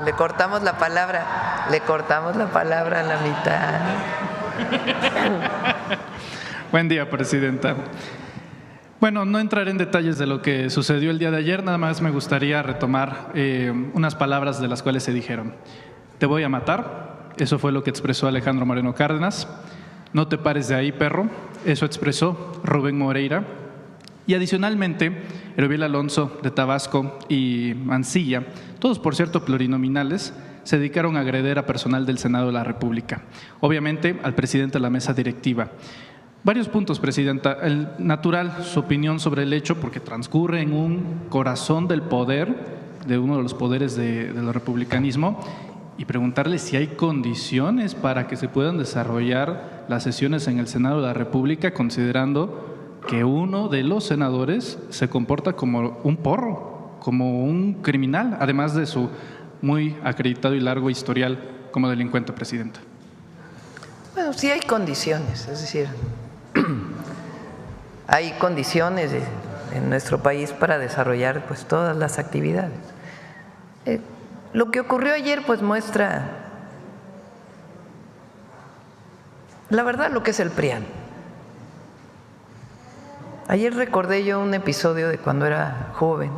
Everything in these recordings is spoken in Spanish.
le cortamos la palabra a la mitad. Buen día, presidenta. Bueno, no entraré en detalles de lo que sucedió el día de ayer, nada más me gustaría retomar unas palabras de las cuales se dijeron. Te voy a matar, eso fue lo que expresó Alejandro Moreno Cárdenas. No te pares de ahí, perro, eso expresó Rubén Moreira. Y adicionalmente, Erubiel Alonso de Tabasco y Mancilla, todos por cierto plurinominales, se dedicaron a agredir a personal del Senado de la República, obviamente al presidente de la mesa directiva. Varios puntos, presidenta. El natural, su opinión sobre el hecho, porque transcurre en un corazón del poder, de uno de los poderes del republicanismo, y preguntarle si hay condiciones para que se puedan desarrollar las sesiones en el Senado de la República, considerando que uno de los senadores se comporta como un porro, como un criminal, además de su muy acreditado y largo historial como delincuente, presidenta. Bueno, sí hay condiciones, es decir, hay condiciones en nuestro país para desarrollar pues todas las actividades. Lo que ocurrió ayer pues muestra la verdad lo que es el PRIAN. Ayer recordé yo un episodio de cuando era joven,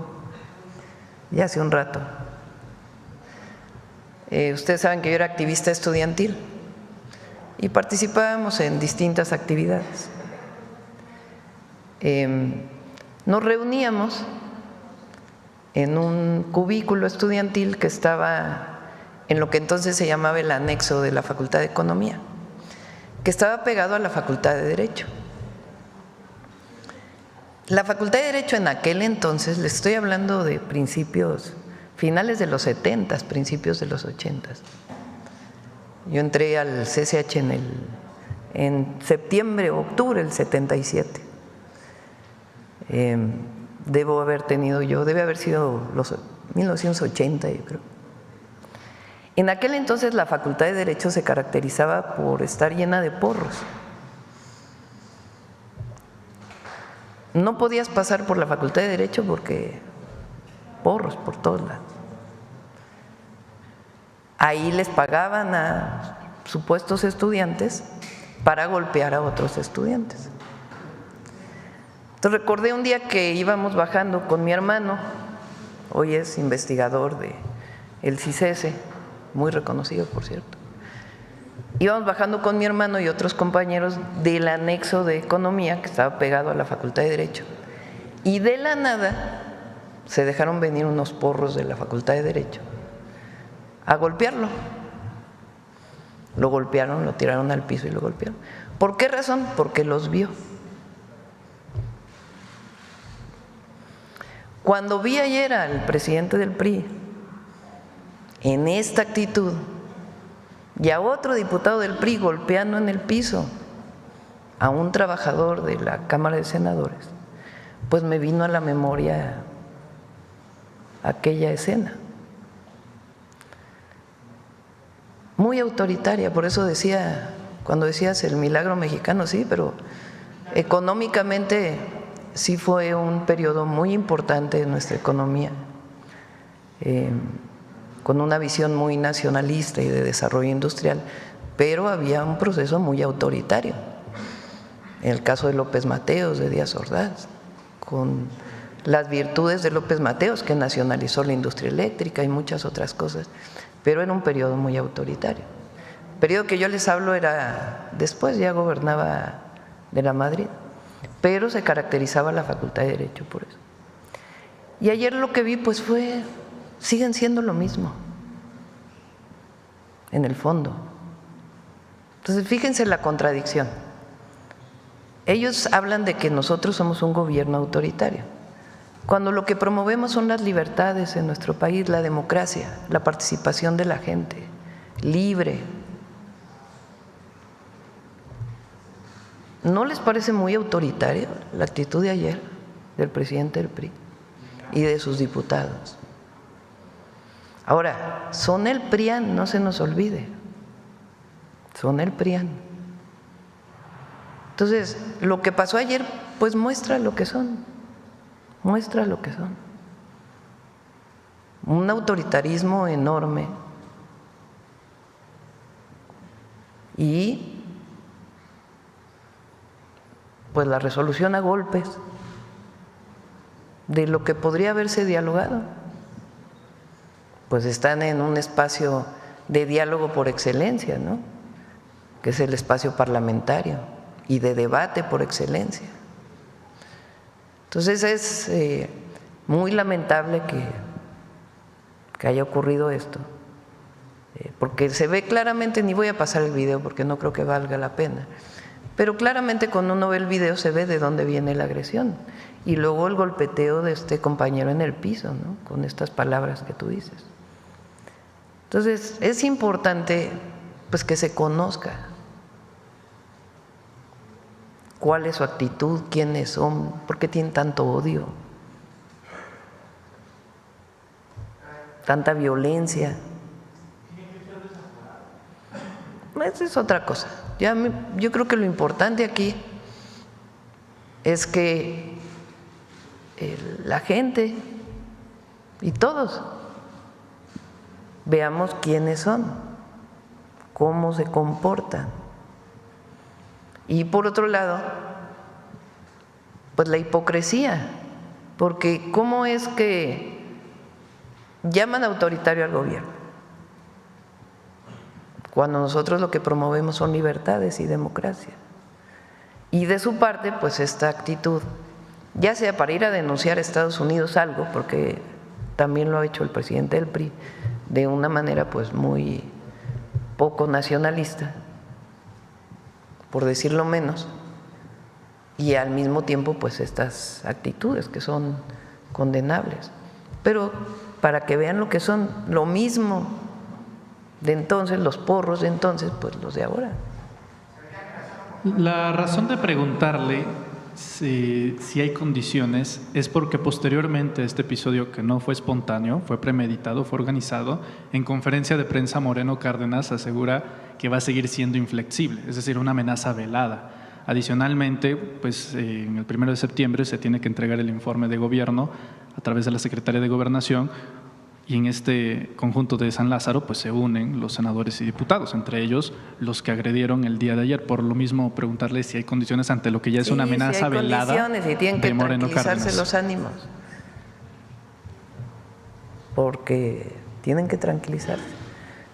ya hace un rato. Ustedes saben que yo era activista estudiantil y participábamos en distintas actividades. Nos reuníamos en un cubículo estudiantil que estaba en lo que entonces se llamaba el anexo de la Facultad de Economía, que estaba pegado a la Facultad de Derecho. La Facultad de Derecho en aquel entonces, les estoy hablando de principios, finales de los 70, principios de los 80. Yo entré al CCH en septiembre o octubre del 77. Debe haber sido los 1980, yo creo. En aquel entonces la Facultad de Derecho se caracterizaba por estar llena de porros. No podías pasar por la Facultad de Derecho porque porros por todos lados. Ahí les pagaban a supuestos estudiantes para golpear a otros estudiantes. Entonces recordé un día que íbamos bajando con mi hermano, hoy es investigador del CICESE, muy reconocido por cierto. Íbamos bajando con mi hermano y otros compañeros del anexo de Economía que estaba pegado a la Facultad de Derecho, y de la nada se dejaron venir unos porros de la Facultad de Derecho a golpearlo. Lo golpearon, lo tiraron al piso y lo golpearon. ¿Por qué razón? Porque los vio. Cuando vi ayer al presidente del PRI en esta actitud y a otro diputado del PRI golpeando en el piso a un trabajador de la Cámara de Senadores, pues me vino a la memoria aquella escena. Muy autoritaria, por eso decía, cuando decías el milagro mexicano, sí, pero económicamente sí fue un periodo muy importante de nuestra economía, con una visión muy nacionalista y de desarrollo industrial, pero había un proceso muy autoritario. En el caso de López Mateos, de Díaz Ordaz, con las virtudes de López Mateos, que nacionalizó la industria eléctrica y muchas otras cosas, pero era un periodo muy autoritario. El periodo que yo les hablo era después, ya gobernaba de la Madrid, pero se caracterizaba la Facultad de Derecho por eso. Y ayer lo que vi pues siguen siendo lo mismo, en el fondo. Entonces fíjense la contradicción. Ellos hablan de que nosotros somos un gobierno autoritario, cuando lo que promovemos son las libertades en nuestro país, la democracia, la participación de la gente, libre. ¿No les parece muy autoritaria la actitud de ayer del presidente del PRI y de sus diputados? Ahora, son el PRIAN, no se nos olvide, son el PRIAN. Entonces, lo que pasó ayer, pues muestra lo que son, muestra lo que son. un autoritarismo enorme y pues la resolución a golpes de lo que podría haberse dialogado. Pues están en un espacio de diálogo por excelencia, ¿no?, que es el espacio parlamentario y de debate por excelencia. Entonces es muy lamentable que haya ocurrido esto, porque se ve claramente, ni voy a pasar el video porque no creo que valga la pena, pero claramente cuando uno ve el video se ve de dónde viene la agresión y luego el golpeteo de este compañero en el piso, ¿no?, con estas palabras que tú dices. Entonces es importante pues que se conozca cuál es su actitud, quiénes son, por qué tienen tanto odio, tanta violencia. Esa es otra cosa. Yo creo que lo importante aquí es que la gente y todos veamos quiénes son, cómo se comportan. Y por otro lado, pues la hipocresía, porque ¿cómo es que llaman autoritario al gobierno cuando nosotros lo que promovemos son libertades y democracia? Y de su parte, pues esta actitud, ya sea para ir a denunciar a Estados Unidos algo, porque también lo ha hecho el presidente del PRI, de una manera pues muy poco nacionalista, por decirlo menos, y al mismo tiempo pues estas actitudes que son condenables, pero para que vean lo que son, lo mismo de entonces, los porros de entonces, pues los de ahora. La razón de preguntarle si hay condiciones es porque posteriormente a este episodio, que no fue espontáneo, fue premeditado, fue organizado, en conferencia de prensa Moreno Cárdenas asegura que va a seguir siendo inflexible, es decir, una amenaza velada. Adicionalmente, pues en el 1 de septiembre se tiene que entregar el informe de gobierno a través de la Secretaría de Gobernación, y en este conjunto de San Lázaro pues se unen los senadores y diputados, entre ellos los que agredieron el día de ayer. Por lo mismo, preguntarle si hay condiciones ante lo que ya es una amenaza velada de Moreno Cárdenas. Y tienen que tranquilizarse los ánimos, porque tienen que tranquilizarse.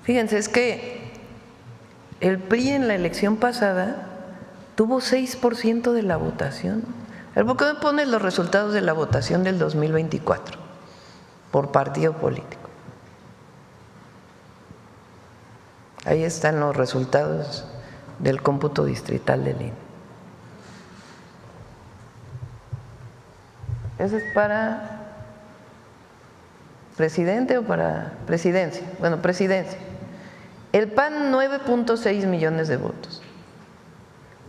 Fíjense, es que el PRI en la elección pasada tuvo 6% de la votación. ¿Por qué me pones los resultados de la votación del 2024? Por partido político. Ahí están los resultados del cómputo distrital del INE. ¿Eso es para presidente o para presidencia? Bueno, presidencia. El PAN 9.6 millones de votos.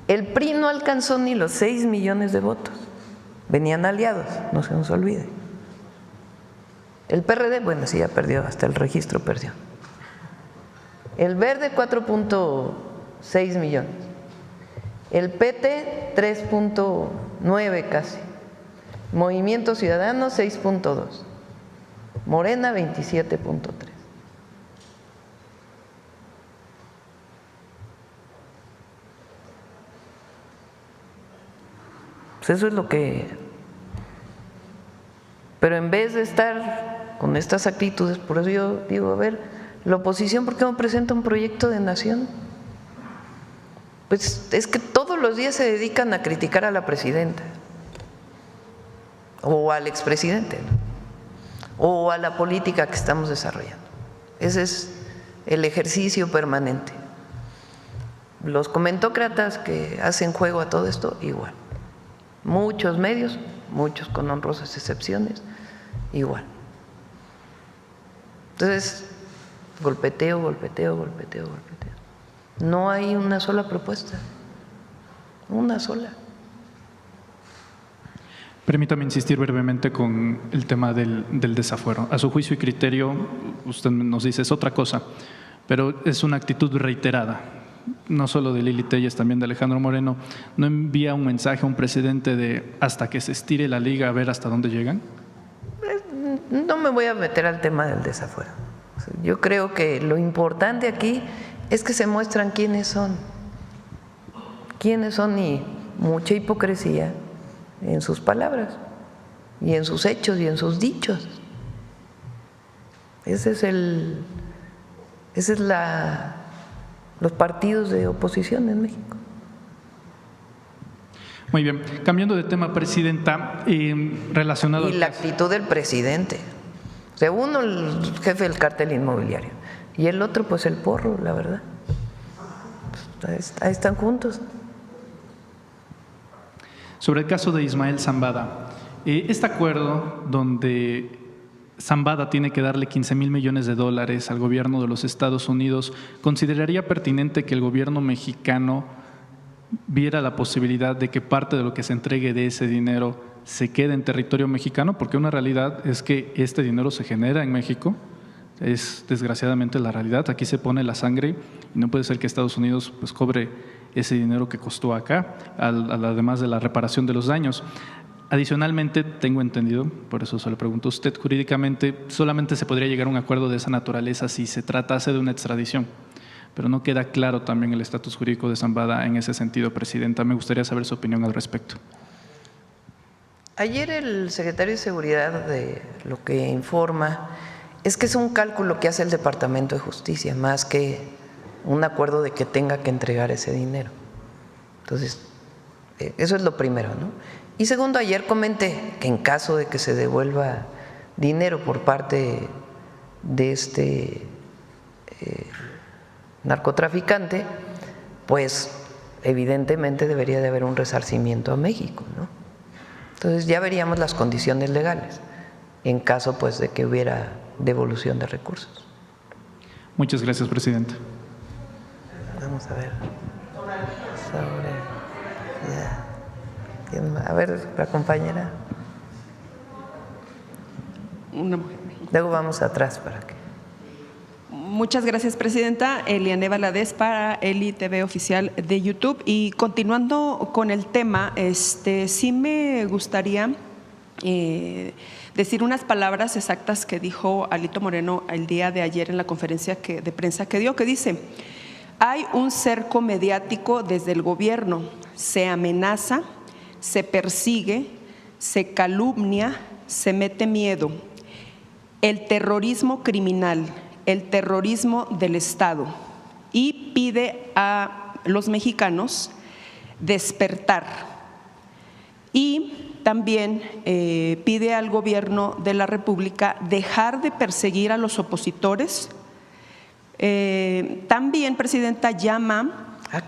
El PRI no alcanzó ni los 6 millones de votos. Venían aliados, no se nos olvide. El PRD, bueno, sí, ya perdió, hasta el registro perdió. El Verde, 4.6 millones. El PT, 3.9 casi. Movimiento Ciudadano, 6.2. Morena, 27.3. Pues eso es lo que… Pero en vez de estar con estas actitudes, por eso yo digo, a ver, la oposición, ¿por qué no presenta un proyecto de nación? Pues es que todos los días se dedican a criticar a la presidenta o al expresidente, ¿no?, o a la política que estamos desarrollando. Ese es el ejercicio permanente. Los comentócratas que hacen juego a todo esto, igual. Muchos medios, muchos con honrosas excepciones, igual. Entonces, golpeteo, golpeteo, golpeteo, golpeteo. No hay una sola propuesta, una sola. Permítame insistir brevemente con el tema del desafuero. A su juicio y criterio, usted nos dice es otra cosa, pero es una actitud reiterada, no solo de Lili Téllez, también de Alejandro Moreno. ¿No envía un mensaje a un presidente de hasta que se estire la liga a ver hasta dónde llegan? no me voy a meter al tema del desafuero. Yo creo que lo importante aquí es que se muestran quiénes son y mucha hipocresía en sus palabras y en sus hechos y en sus dichos. Ese es los partidos de oposición en México. Muy bien. Cambiando de tema, Presidenta, relacionado Y la actitud del presidente. O sea, uno el jefe del cártel inmobiliario y el otro pues el porro, la verdad. Pues, ahí están juntos. Sobre el caso de Ismael Zambada, este acuerdo donde Zambada tiene que darle 15,000 millones de dólares al gobierno de los Estados Unidos, ¿consideraría pertinente que el gobierno mexicano viera la posibilidad de que parte de lo que se entregue de ese dinero se quede en territorio mexicano? Porque una realidad es que este dinero se genera en México, es desgraciadamente la realidad, aquí se pone la sangre y no puede ser que Estados Unidos pues cobre ese dinero que costó acá, además de la reparación de los daños. Adicionalmente, tengo entendido, por eso se lo pregunto a usted, jurídicamente solamente se podría llegar a un acuerdo de esa naturaleza si se tratase de una extradición, pero no queda claro también el estatus jurídico de Zambada en ese sentido, Presidenta. Me gustaría saber su opinión al respecto. Ayer el secretario de Seguridad de lo que informa es que es un cálculo que hace el Departamento de Justicia, más que un acuerdo de que tenga que entregar ese dinero. Entonces, eso es lo primero, ¿no? Y segundo, ayer comenté que en caso de que se devuelva dinero por parte de este narcotraficante, pues evidentemente debería de haber un resarcimiento a México, ¿no? Entonces ya veríamos las condiciones legales en caso pues de que hubiera devolución de recursos. Muchas gracias, Presidenta. Vamos a ver. A ver, la compañera. Una mujer. Luego vamos atrás para que. Muchas gracias, Presidenta. Eliane Valadez para Eli TV Oficial de YouTube. Y continuando con el tema, sí me gustaría decir unas palabras exactas que dijo Alito Moreno el día de ayer en la conferencia de prensa que dio, que dice: hay un cerco mediático desde el gobierno, se amenaza, se persigue, se calumnia, se mete miedo. El terrorismo criminal, el terrorismo del Estado, y pide a los mexicanos despertar. Y también pide al gobierno de la República dejar de perseguir a los opositores. También, Presidenta, llama ¿A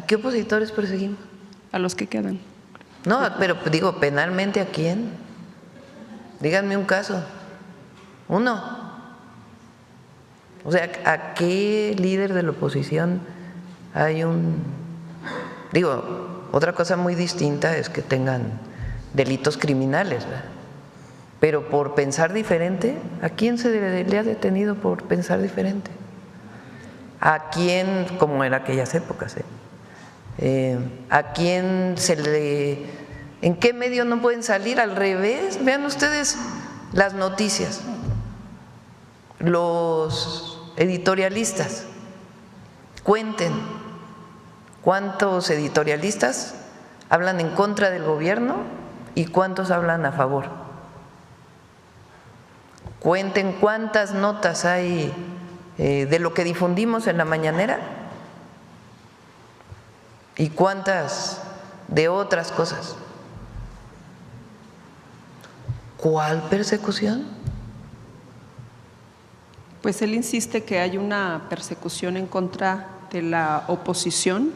qué opositores perseguimos? a los que quedan. No, pero digo, penalmente, ¿a quién? Díganme un caso. Uno. O sea, ¿a qué líder de la oposición hay un… Digo, otra cosa muy distinta es que tengan delitos criminales, ¿verdad? Pero por pensar diferente, ¿a quién se le ha detenido por pensar diferente? ¿A quién, como en aquellas épocas, a quién se le… ¿En qué medio no pueden salir? Al revés, vean ustedes las noticias, los editorialistas, cuenten cuántos editorialistas hablan en contra del gobierno y cuántos hablan a favor. Cuenten cuántas notas hay de lo que difundimos en la mañanera y cuántas de otras cosas. ¿Cuál persecución? Pues él insiste que hay una persecución en contra de la oposición,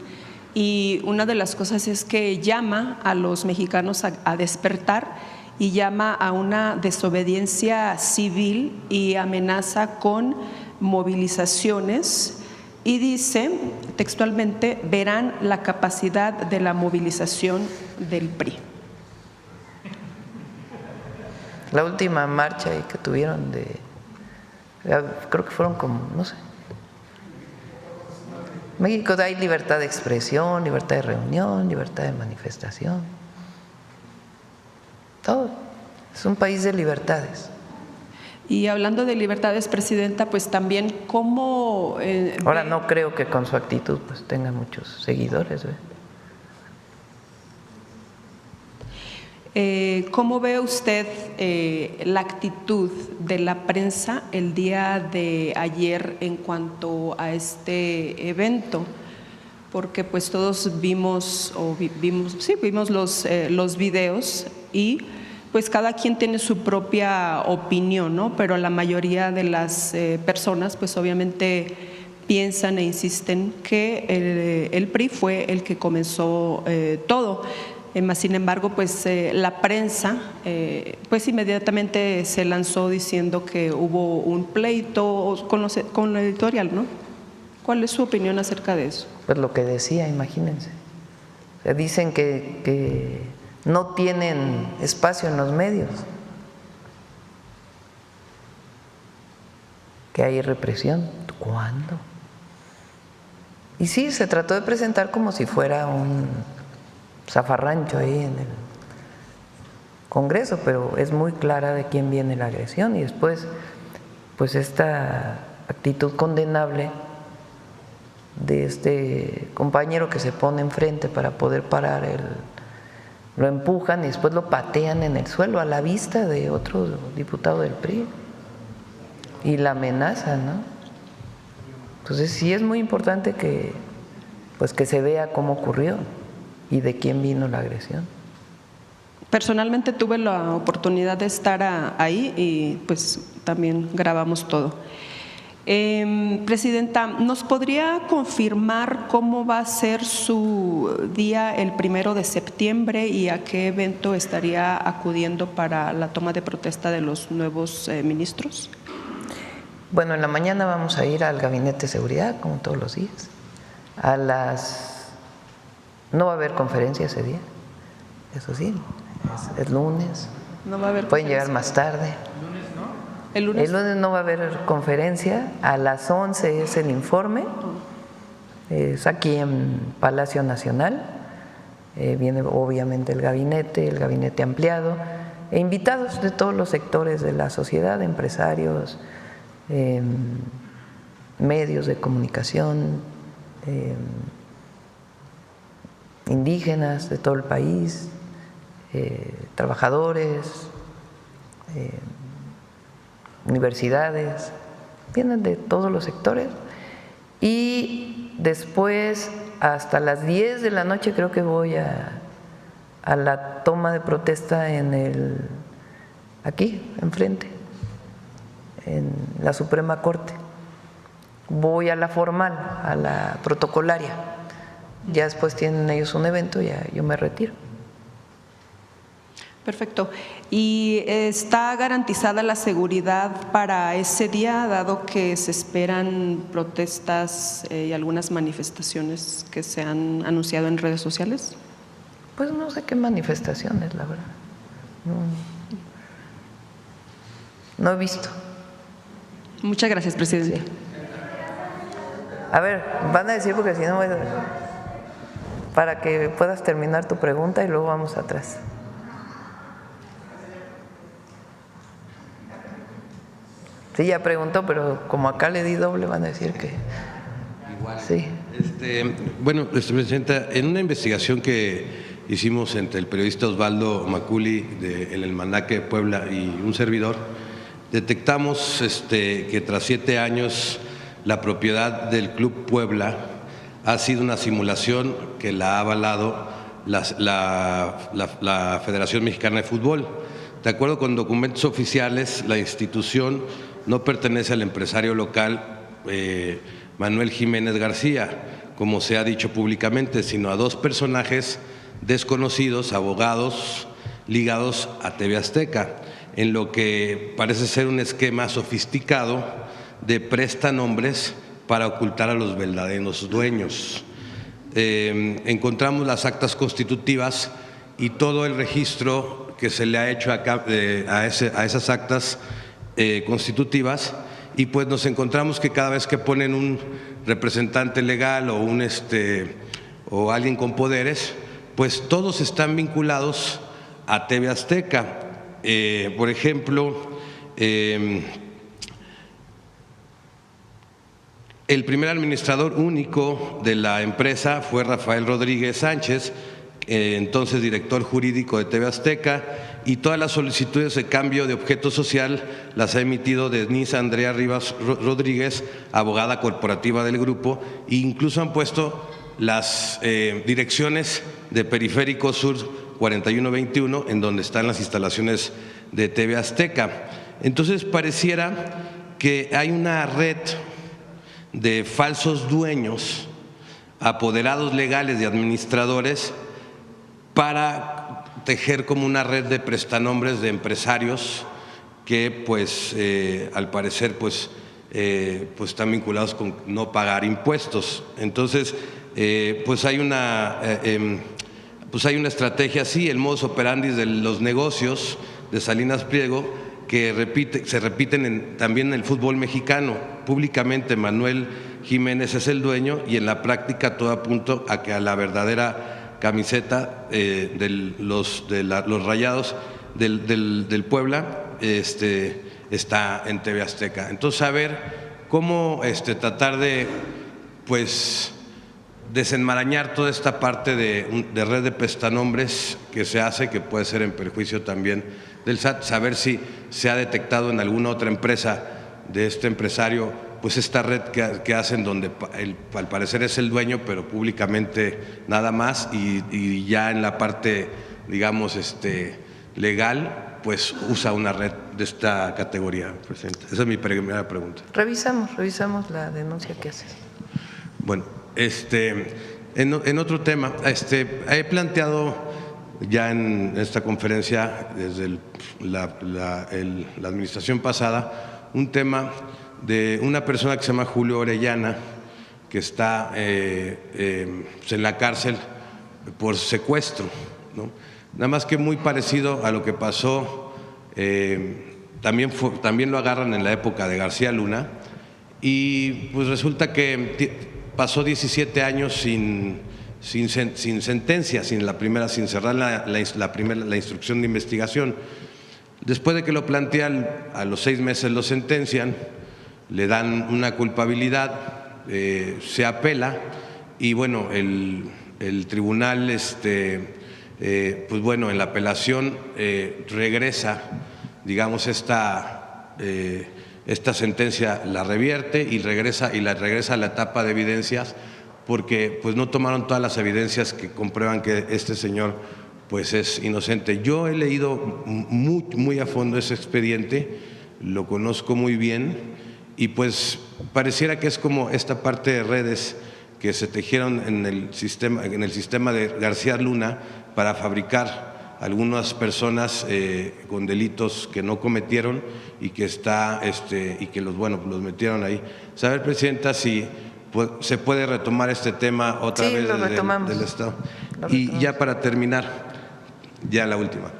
y una de las cosas es que llama a los mexicanos a despertar y llama a una desobediencia civil y amenaza con movilizaciones, y dice textualmente: verán la capacidad de la movilización del PRI. La última marcha que tuvieron creo que fueron como, no sé. México hay libertad de expresión, libertad de reunión, libertad de manifestación, todo. Es un país de libertades. Y hablando de libertades, Presidenta, pues también cómo… Ahora no creo que con su actitud pues tenga muchos seguidores, ¿eh? ¿Cómo ve usted la actitud de la prensa el día de ayer en cuanto a este evento? Porque pues todos vimos los videos y pues cada quien tiene su propia opinión, ¿no? Pero la mayoría de las personas pues obviamente piensan e insisten que el PRI fue el que comenzó todo. Sin embargo, pues la prensa pues inmediatamente se lanzó diciendo que hubo un pleito con la editorial, ¿no? ¿Cuál es su opinión acerca de eso? Pues lo que decía, imagínense. O sea, dicen que no tienen espacio en los medios, que hay represión. ¿Cuándo? Y sí, se trató de presentar como si fuera un zafarrancho ahí en el Congreso, pero es muy clara de quién viene la agresión y después pues esta actitud condenable de este compañero que se pone enfrente para poder parar lo empujan y después lo patean en el suelo a la vista de otro diputado del PRI y la amenaza, ¿no? Entonces sí es muy importante que se vea cómo ocurrió y de quién vino la agresión. Personalmente tuve la oportunidad de estar ahí y pues también grabamos todo. Presidenta, ¿nos podría confirmar cómo va a ser su día el 1 de septiembre y a qué evento estaría acudiendo para la toma de protesta de los nuevos ministros? Bueno, en la mañana vamos a ir al Gabinete de Seguridad, como todos los días. No va a haber conferencia ese día, eso sí, es lunes. No va a haber Pueden llegar más tarde. ¿El lunes? El lunes no va a haber conferencia, a las 11 es el informe, es aquí en Palacio Nacional, viene obviamente el gabinete ampliado, e invitados de todos los sectores de la sociedad, empresarios, medios de comunicación, indígenas de todo el país, trabajadores, universidades, vienen de todos los sectores y después hasta las 10 de la noche creo que voy a la toma de protesta aquí, enfrente, en la Suprema Corte. Voy a la formal, a la protocolaria. Ya después tienen ellos un evento, ya yo me retiro. Perfecto. ¿Y está garantizada la seguridad para ese día, dado que se esperan protestas y algunas manifestaciones que se han anunciado en redes sociales? Pues no sé qué manifestaciones, la verdad. No he visto. Muchas gracias, Presidente. Sí. A ver, van a decir porque si no, para que puedas terminar tu pregunta y luego vamos atrás. Sí, ya preguntó, pero como acá le di doble, van a decir que… Igual. Sí. Bueno, Presidenta, en una investigación que hicimos entre el periodista Osvaldo Maculi de El Almanaque de Puebla y un servidor, detectamos que tras 7 años la propiedad del Club Puebla ha sido una simulación que la ha avalado la Federación Mexicana de Fútbol. De acuerdo con documentos oficiales, la institución no pertenece al empresario local Manuel Jiménez García, como se ha dicho públicamente, sino a 2 personajes desconocidos, abogados ligados a TV Azteca, en lo que parece ser un esquema sofisticado de prestanombres para ocultar a los verdaderos dueños. Encontramos las actas constitutivas y todo el registro que se le ha hecho a esas actas constitutivas, y pues nos encontramos que cada vez que ponen un representante legal o o alguien con poderes, pues todos están vinculados a TV Azteca. Por ejemplo, el primer administrador único de la empresa fue Rafael Rodríguez Sánchez, entonces director jurídico de TV Azteca, y todas las solicitudes de cambio de objeto social las ha emitido Denise Andrea Rivas Rodríguez, abogada corporativa del grupo, e incluso han puesto las direcciones de Periférico Sur 4121, en donde están las instalaciones de TV Azteca. Entonces pareciera que hay una red de falsos dueños, apoderados legales de administradores, para tejer como una red de prestanombres de empresarios que pues al parecer pues están vinculados con no pagar impuestos. Entonces pues hay una estrategia así, el modus operandi de los negocios de Salinas Pliego, que se repiten también en el fútbol mexicano. Públicamente Manuel Jiménez es el dueño y en la práctica todo apunta a que a la verdadera camiseta de los Rayados del Puebla está en TV Azteca. Entonces, a ver cómo tratar de pues desenmarañar toda esta parte de red de prestanombres que se hace, que puede ser en perjuicio también del SAT, saber si se ha detectado en alguna otra empresa de este empresario pues esta red que hacen donde al parecer es el dueño, pero públicamente nada más, y ya en la parte, digamos, legal, pues usa una red de esta categoría, presidente. Esa es mi primera pregunta. Revisamos la denuncia que haces. Bueno, en otro tema, he planteado ya en esta conferencia desde la administración pasada un tema de una persona que se llama Julio Orellana, que está en la cárcel por secuestro, ¿no? Nada más que muy parecido a lo que pasó, también lo agarran en la época de García Luna, y pues resulta que pasó 17 años sin sentencia, sin cerrar la instrucción de investigación. Después de que lo plantean, a los 6 meses lo sentencian, le dan una culpabilidad, se apela y bueno, el tribunal, pues bueno, en la apelación regresa, digamos, esta sentencia la revierte y regresa a la etapa de evidencias, porque pues no tomaron todas las evidencias que comprueban que este señor pues es inocente. Yo he leído muy a fondo ese expediente, lo conozco muy bien, y pues pareciera que es como esta parte de redes que se tejieron en el sistema de García Luna para fabricar algunas personas con delitos que no cometieron y que los metieron ahí. Saber, presidenta, si se puede retomar este tema otra vez del Estado. Y ya para terminar, la última,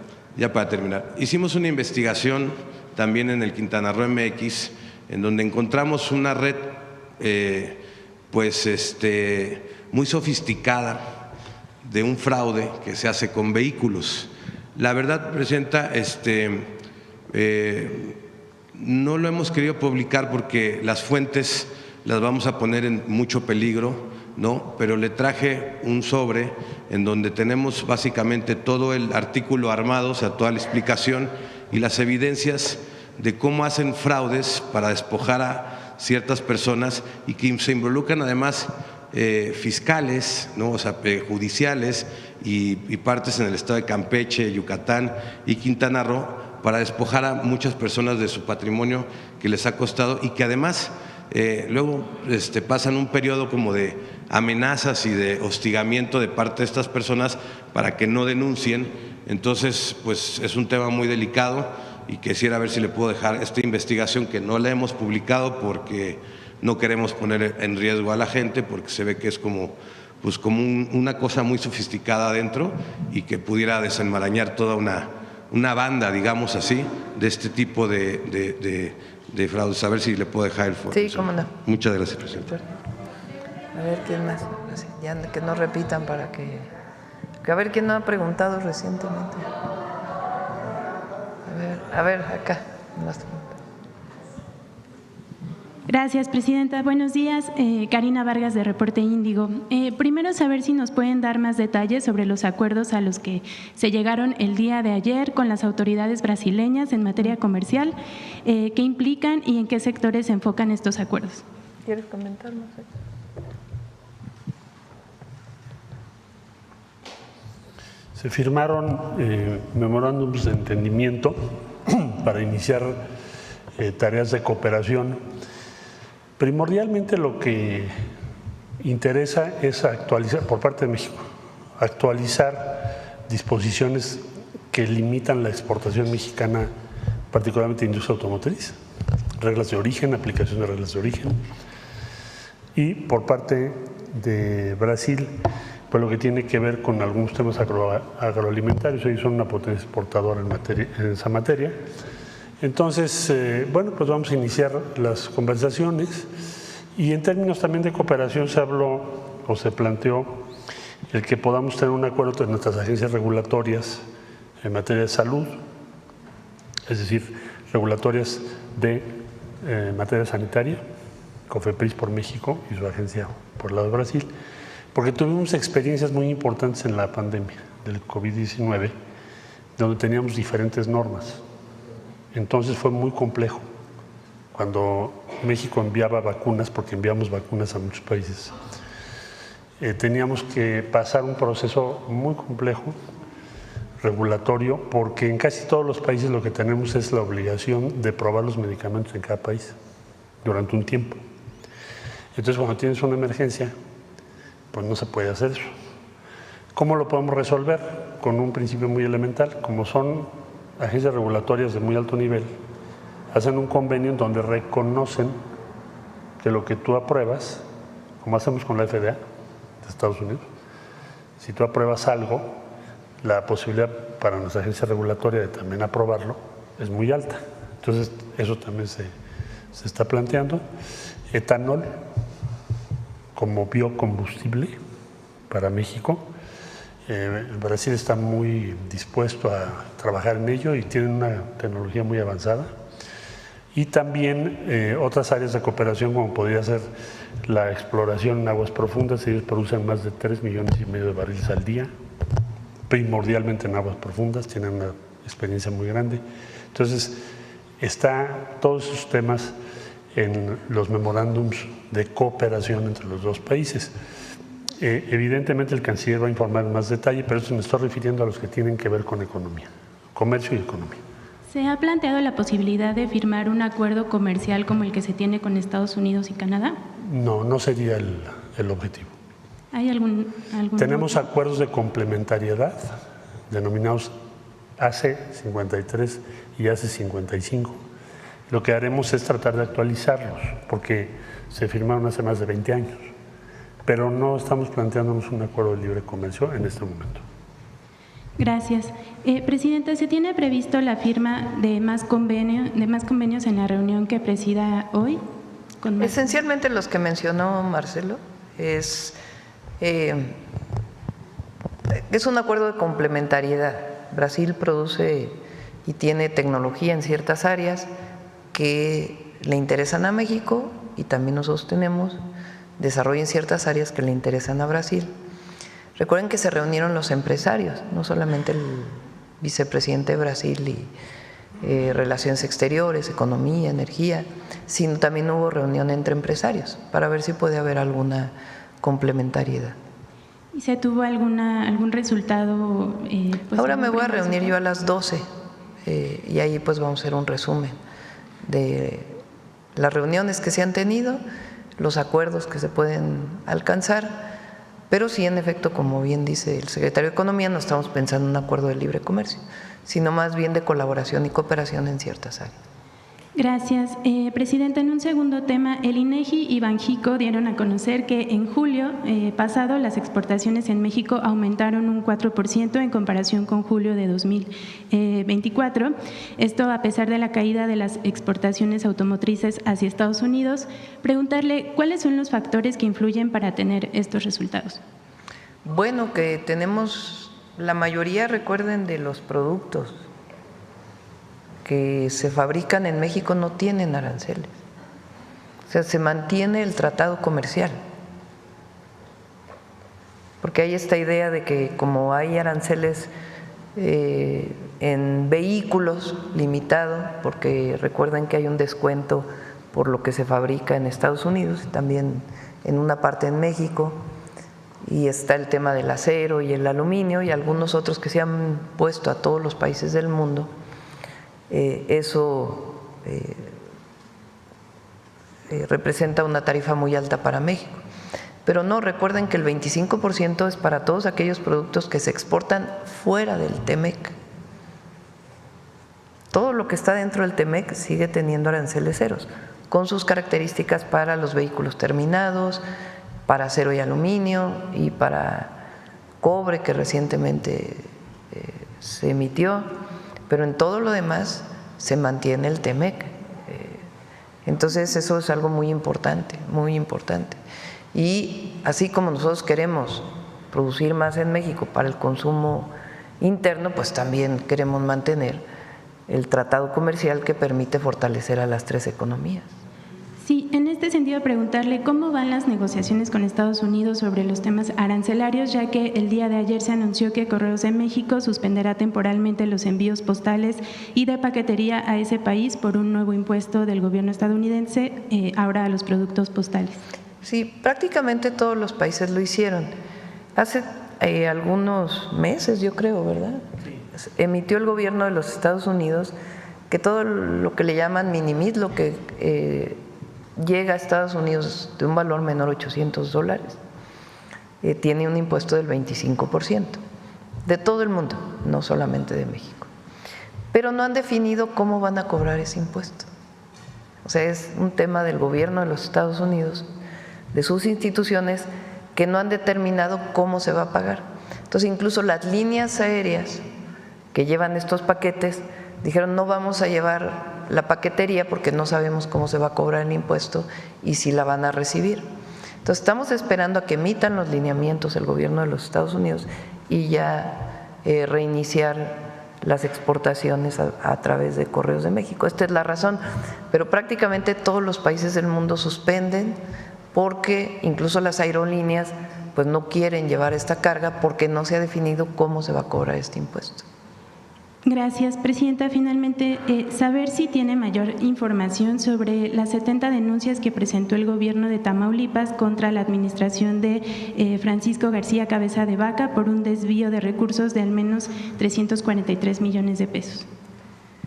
hicimos una investigación también en el Quintana Roo MX, en donde encontramos una red muy sofisticada de un fraude que se hace con vehículos. La verdad, presidenta, no lo hemos querido publicar porque las fuentes las vamos a poner en mucho peligro, ¿no? Pero le traje un sobre en donde tenemos básicamente todo el artículo armado, o sea, toda la explicación y las evidencias de cómo hacen fraudes para despojar a ciertas personas y que se involucran además fiscales, ¿no? O sea, judiciales y partes en el estado de Campeche, Yucatán y Quintana Roo para despojar a muchas personas de su patrimonio que les ha costado y que además luego pasan un periodo como de amenazas y de hostigamiento de parte de estas personas para que no denuncien. Entonces, pues es un tema muy delicado y quisiera ver si le puedo dejar esta investigación que no la hemos publicado porque no queremos poner en riesgo a la gente, porque se ve que es como una cosa muy sofisticada adentro y que pudiera desenmarañar toda una banda, digamos así, de este tipo de fraudes. A ver si le puedo dejar el foro. Sí, cómo no. Muchas gracias, presidente. A ver quién más, ya que no repitan para que a ver quién no ha preguntado recientemente. A ver. A ver, acá. Gracias, presidenta. Buenos días. Karina Vargas, de Reporte Índigo. Primero, saber si nos pueden dar más detalles sobre los acuerdos a los que se llegaron el día de ayer con las autoridades brasileñas en materia comercial, qué implican y en qué sectores se enfocan estos acuerdos. ¿Quieres comentar? No sé. Se firmaron memorándums de entendimiento para iniciar tareas de cooperación. Primordialmente lo que interesa es actualizar, por parte de México, actualizar disposiciones que limitan la exportación mexicana, particularmente de industria automotriz, reglas de origen, aplicación de reglas de origen. Y por parte de Brasil, pues lo que tiene que ver con algunos temas agroalimentarios. Ellos son una potencia exportadora en esa materia. Entonces, bueno, pues vamos a iniciar las conversaciones y en términos también de cooperación se habló o se planteó el que podamos tener un acuerdo entre nuestras agencias regulatorias en materia de salud, es decir, regulatorias de materia sanitaria, COFEPRIS por México y su agencia por el lado de Brasil, porque tuvimos experiencias muy importantes en la pandemia del COVID-19, donde teníamos diferentes normas. Entonces fue muy complejo cuando México enviaba vacunas, porque enviamos vacunas a muchos países. Teníamos que pasar un proceso muy complejo, regulatorio, porque en casi todos los países lo que tenemos es la obligación de probar los medicamentos en cada país durante un tiempo. Entonces, cuando tienes una emergencia, pues no se puede hacer eso. ¿Cómo lo podemos resolver? Con un principio muy elemental, como son agencias regulatorias de muy alto nivel, hacen un convenio en donde reconocen que lo que tú apruebas, como hacemos con la FDA de Estados Unidos, si tú apruebas algo, la posibilidad para nuestra agencia regulatoria de también aprobarlo es muy alta. Entonces, eso también se está planteando. Etanol como biocombustible para México. Brasil está muy dispuesto a trabajar en ello y tienen una tecnología muy avanzada. Y también otras áreas de cooperación, como podría ser la exploración en aguas profundas. Ellos producen más de 3,5 millones de barriles al día, primordialmente en aguas profundas, tienen una experiencia muy grande. Entonces, está todos esos temas en los memorándums de cooperación entre los dos países. Evidentemente el canciller va a informar en más detalle, pero eso me estoy refiriendo a los que tienen que ver con economía, comercio y economía. ¿Se ha planteado la posibilidad de firmar un acuerdo comercial como el que se tiene con Estados Unidos y Canadá? No, no sería el objetivo. ¿Hay algún Tenemos otro? acuerdos de complementariedad, denominados AC53 y AC55. Lo que haremos es tratar de actualizarlos, porque se firmaron hace más de 20 años, pero no estamos planteándonos un acuerdo de libre comercio en este momento. Gracias. Presidenta, ¿se tiene previsto la firma de más convenios en la reunión que presida hoy? Esencialmente los que mencionó Marcelo es un acuerdo de complementariedad. Brasil produce y tiene tecnología en ciertas áreas que le interesan a México y también nosotros tenemos desarrollo en ciertas áreas que le interesan a Brasil. Recuerden que se reunieron los empresarios, no solamente el vicepresidente de Brasil y Relaciones Exteriores, Economía, Energía, sino también hubo reunión entre empresarios para ver si puede haber alguna complementariedad. ¿Y se tuvo algún resultado? Ahora me voy a reunir yo a las 12 y ahí pues vamos a hacer un resumen de las reuniones que se han tenido, los acuerdos que se pueden alcanzar, pero sí, en efecto, como bien dice el secretario de Economía, no estamos pensando en un acuerdo de libre comercio, sino más bien de colaboración y cooperación en ciertas áreas. Gracias. Presidenta, en un segundo tema, el INEGI y Banjico dieron a conocer que en julio pasado las exportaciones en México aumentaron un 4% en comparación con julio de 2024. Esto a pesar de la caída de las exportaciones automotrices hacia Estados Unidos. Preguntarle, ¿cuáles son los factores que influyen para tener estos resultados? Bueno, que tenemos la mayoría, recuerden, de los productos que se fabrican en México no tienen aranceles. O sea, se mantiene el tratado comercial. Porque hay esta idea de que como hay aranceles en vehículos limitado, porque recuerden que hay un descuento por lo que se fabrica en Estados Unidos y también en una parte en México, y está el tema del acero y el aluminio y algunos otros que se han puesto a todos los países del mundo. Eso representa una tarifa muy alta para México. Pero no, recuerden que el 25% es para todos aquellos productos que se exportan fuera del TEMEC. Todo lo que está dentro del TEMEC sigue teniendo aranceles ceros, con sus características para los vehículos terminados, para acero y aluminio y para cobre que recientemente se emitió, pero en todo lo demás se mantiene el TEMEC. Entonces eso es algo muy importante, muy importante. Y así como nosotros queremos producir más en México para el consumo interno, pues también queremos mantener el tratado comercial que permite fortalecer a las tres economías. Sí, en este sentido preguntarle cómo van las negociaciones con Estados Unidos sobre los temas arancelarios, ya que el día de ayer se anunció que Correos de México suspenderá temporalmente los envíos postales y de paquetería a ese país por un nuevo impuesto del gobierno estadounidense ahora a los productos postales. Sí, prácticamente todos los países lo hicieron. Hace algunos meses, yo creo, ¿verdad? Sí. Emitió el gobierno de los Estados Unidos que todo lo que le llaman mini-MIT, lo que llega a Estados Unidos de un valor menor a $800, tiene un impuesto del 25%, de todo el mundo, no solamente de México. Pero no han definido cómo van a cobrar ese impuesto. O sea, es un tema del gobierno de los Estados Unidos, de sus instituciones, que no han determinado cómo se va a pagar. Entonces, incluso las líneas aéreas que llevan estos paquetes dijeron: no vamos a llevar la paquetería porque no sabemos cómo se va a cobrar el impuesto y si la van a recibir. Entonces, estamos esperando a que emitan los lineamientos el gobierno de los Estados Unidos y ya reiniciar las exportaciones a través de Correos de México. Esta es la razón, pero prácticamente todos los países del mundo suspenden porque incluso las aerolíneas pues no quieren llevar esta carga porque no se ha definido cómo se va a cobrar este impuesto. Gracias, Presidenta. Finalmente, saber si tiene mayor información sobre las 70 denuncias que presentó el gobierno de Tamaulipas contra la administración de Francisco García Cabeza de Vaca por un desvío de recursos de al menos 343 millones de pesos.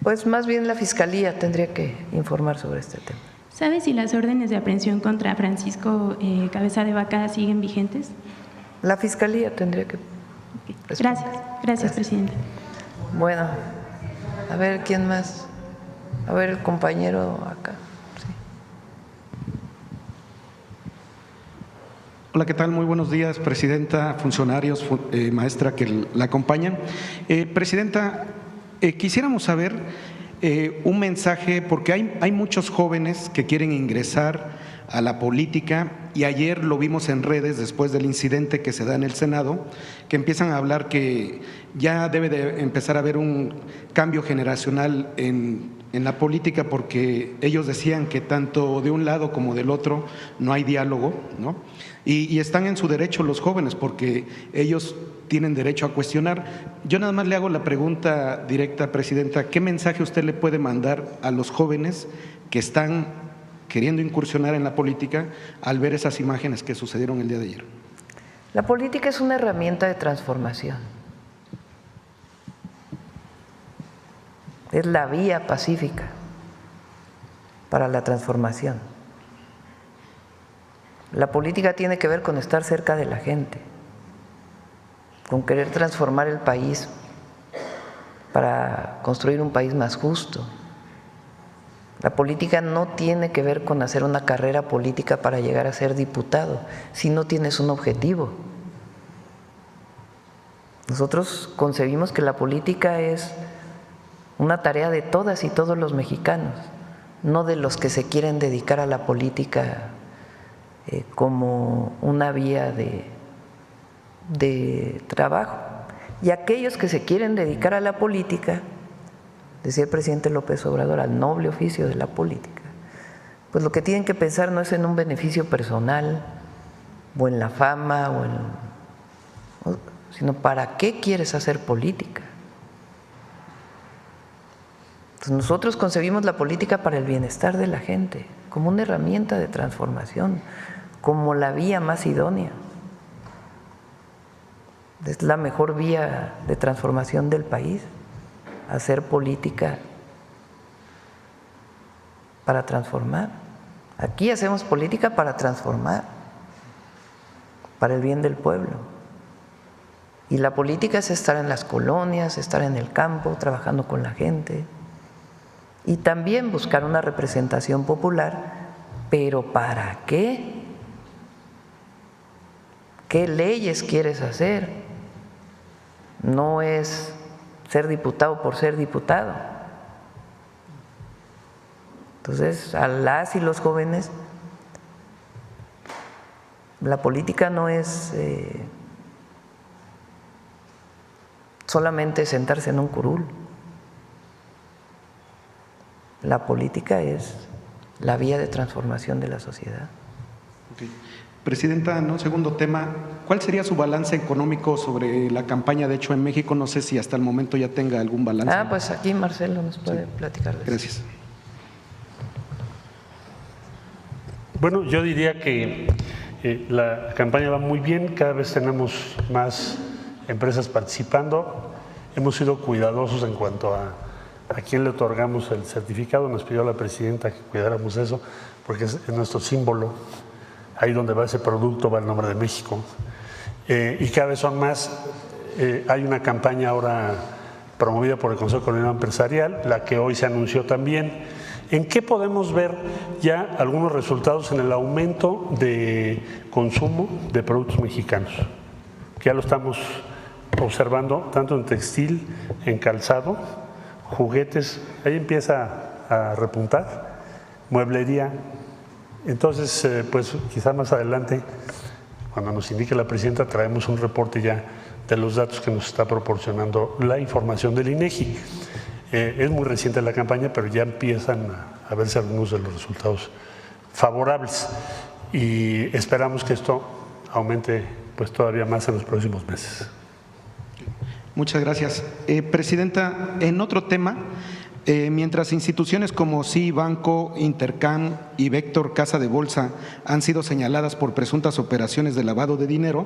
Pues más bien la Fiscalía tendría que informar sobre este tema. ¿Sabe si las órdenes de aprehensión contra Francisco Cabeza de Vaca siguen vigentes? La Fiscalía tendría que responder. Gracias, Presidenta. Bueno, a ver, ¿quién más? A ver, el compañero acá. Sí. Hola, ¿qué tal? Muy buenos días, Presidenta, funcionarios, maestra que la acompañan. Presidenta, quisiéramos saber un mensaje, porque hay muchos jóvenes que quieren ingresar a la política y ayer lo vimos en redes después del incidente que se da en el Senado, que empiezan a hablar que ya debe de empezar a haber un cambio generacional en la política porque ellos decían que tanto de un lado como del otro no hay diálogo, ¿no? Y están en su derecho los jóvenes porque ellos tienen derecho a cuestionar. Yo nada más le hago la pregunta directa, Presidenta, ¿qué mensaje usted le puede mandar a los jóvenes que están queriendo incursionar en la política al ver esas imágenes que sucedieron el día de ayer? La política es una herramienta de transformación. Es la vía pacífica para la transformación. La política tiene que ver con estar cerca de la gente, con querer transformar el país para construir un país más justo. La política no tiene que ver con hacer una carrera política para llegar a ser diputado, si no tienes un objetivo. Nosotros concebimos que la política es una tarea de todas y todos los mexicanos, no de los que se quieren dedicar a la política como una vía de trabajo. Y aquellos que se quieren dedicar a la política decía el presidente López Obrador, al noble oficio de la política, pues lo que tienen que pensar no es en un beneficio personal o en la fama, sino para qué quieres hacer política. Entonces nosotros concebimos la política para el bienestar de la gente, como una herramienta de transformación, como la vía más idónea. Es la mejor vía de transformación del país, hacer política para transformar. Aquí hacemos política para transformar, para el bien del pueblo. Y la política es estar en las colonias, estar en el campo, trabajando con la gente. Y también buscar una representación popular, pero ¿para qué? ¿Qué leyes quieres hacer? No es ser diputado por ser diputado. Entonces, a las y los jóvenes, la política no es solamente sentarse en un curul. La política es la vía de transformación de la sociedad. Okay. Presidenta, en un segundo tema, ¿cuál sería su balance económico sobre la campaña de Hecho en México? No sé si hasta el momento ya tenga algún balance. Pues aquí Marcelo nos puede platicar de eso. Gracias. Bueno, yo diría que la campaña va muy bien, cada vez tenemos más empresas participando, hemos sido cuidadosos en cuanto a quién le otorgamos el certificado, nos pidió la presidenta que cuidáramos eso, porque es nuestro símbolo, ahí donde va ese producto va el nombre de México, y cada vez son más. Hay una campaña ahora promovida por el Consejo Coordinador Empresarial, la que hoy se anunció también. ¿En qué podemos ver ya algunos resultados en el aumento de consumo de productos mexicanos? Que ya lo estamos observando tanto en textil, en calzado, juguetes, ahí empieza a repuntar, mueblería. Entonces, pues quizá más adelante, cuando nos indique la presidenta, traemos un reporte ya de los datos que nos está proporcionando la información del INEGI. Es muy reciente la campaña, pero ya empiezan a verse algunos de los resultados favorables y esperamos que esto aumente pues todavía más en los próximos meses. Muchas gracias. Presidenta, en otro tema, mientras instituciones como Banco, Intercam y Vector Casa de Bolsa han sido señaladas por presuntas operaciones de lavado de dinero,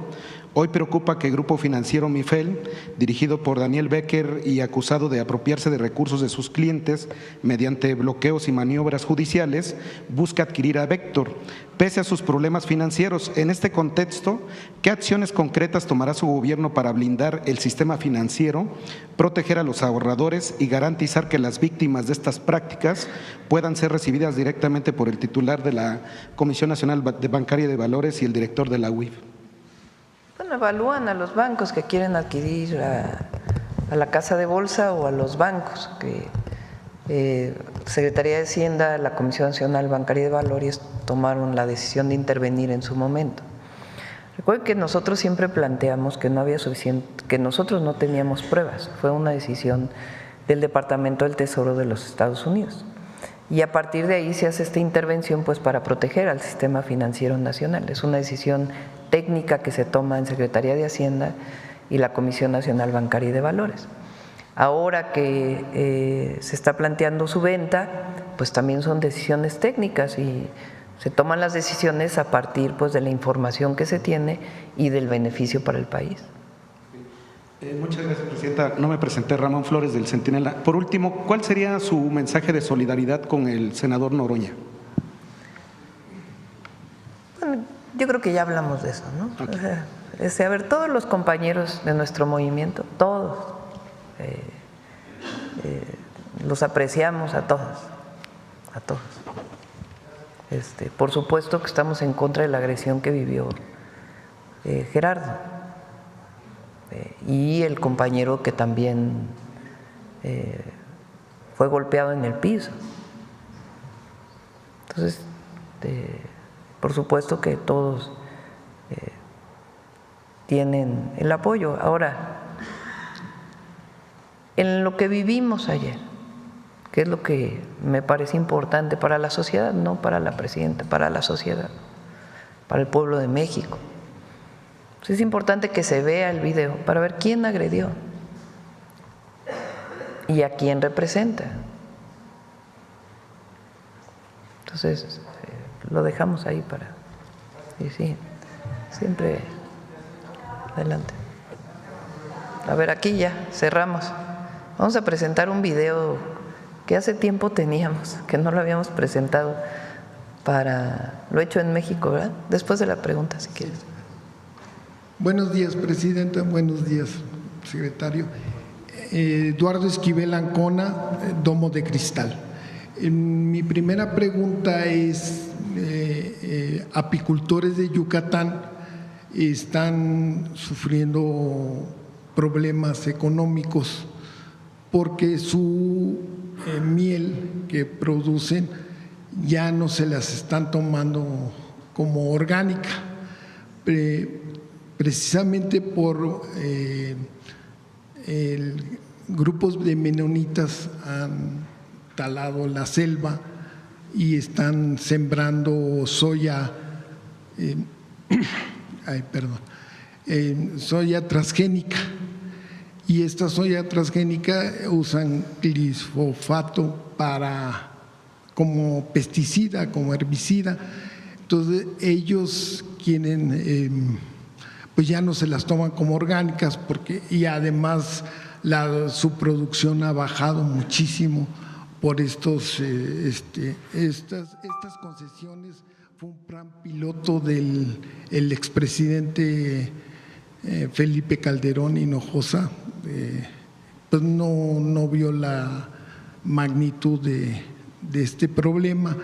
hoy preocupa que el grupo financiero Mifel, dirigido por Daniel Becker y acusado de apropiarse de recursos de sus clientes mediante bloqueos y maniobras judiciales, busca adquirir a Vector, pese a sus problemas financieros. En este contexto, ¿qué acciones concretas tomará su gobierno para blindar el sistema financiero, proteger a los ahorradores y garantizar que las víctimas de estas prácticas puedan ser recibidas directamente por el titular de la Comisión Nacional Bancaria de Valores y el director de la UIF? Bueno, evalúan a los bancos que quieren adquirir a la Casa de Bolsa o a los bancos que Secretaría de Hacienda, la Comisión Nacional Bancaria de Valores tomaron la decisión de intervenir en su momento. Recuerden que nosotros siempre planteamos que no había suficiente, que nosotros no teníamos pruebas. Fue una decisión del Departamento del Tesoro de los Estados Unidos. Y a partir de ahí se hace esta intervención pues para proteger al sistema financiero nacional. Es una decisión técnica que se toma en Secretaría de Hacienda y la Comisión Nacional Bancaria de Valores. Ahora que se está planteando su venta, pues también son decisiones técnicas y se toman las decisiones a partir pues de la información que se tiene y del beneficio para el país. Muchas gracias, presidenta. No me presenté, Ramón Flores del Centinela. Por último, ¿cuál sería su mensaje de solidaridad con el senador Noroña? Bueno, yo creo que ya hablamos de eso, ¿no? Okay. O sea, a ver, todos los compañeros de nuestro movimiento, todos, los apreciamos a todos, a todos. Por supuesto que estamos en contra de la agresión que vivió Gerardo. Y el compañero que también fue golpeado en el piso. Entonces, por supuesto que todos tienen el apoyo. Ahora, en lo que vivimos ayer, que es lo que me parece importante para la sociedad, no para la presidenta, para la sociedad, para el pueblo de México. Es importante que se vea el video para ver quién agredió y a quién representa. Entonces, lo dejamos ahí para… Y sí, siempre adelante. A ver, aquí ya cerramos. Vamos a presentar un video que hace tiempo teníamos, que no lo habíamos presentado lo hecho en México, ¿verdad? Después de la pregunta, si quieres. Buenos días, presidenta. Buenos días, secretario. Eduardo Esquivel Ancona, Domo de Cristal. Mi primera pregunta es, apicultores de Yucatán están sufriendo problemas económicos porque su miel que producen ya no se las están tomando como orgánica, precisamente por grupos de menonitas han talado la selva y están sembrando soya, soya transgénica. Y esta soya transgénica usan glifosato como pesticida, como herbicida. Entonces ellos quieren, pues ya no se las toman como orgánicas y además su producción ha bajado muchísimo por estas concesiones. Fue un plan piloto del expresidente Felipe Calderón Hinojosa, pues no vio la magnitud de este problema.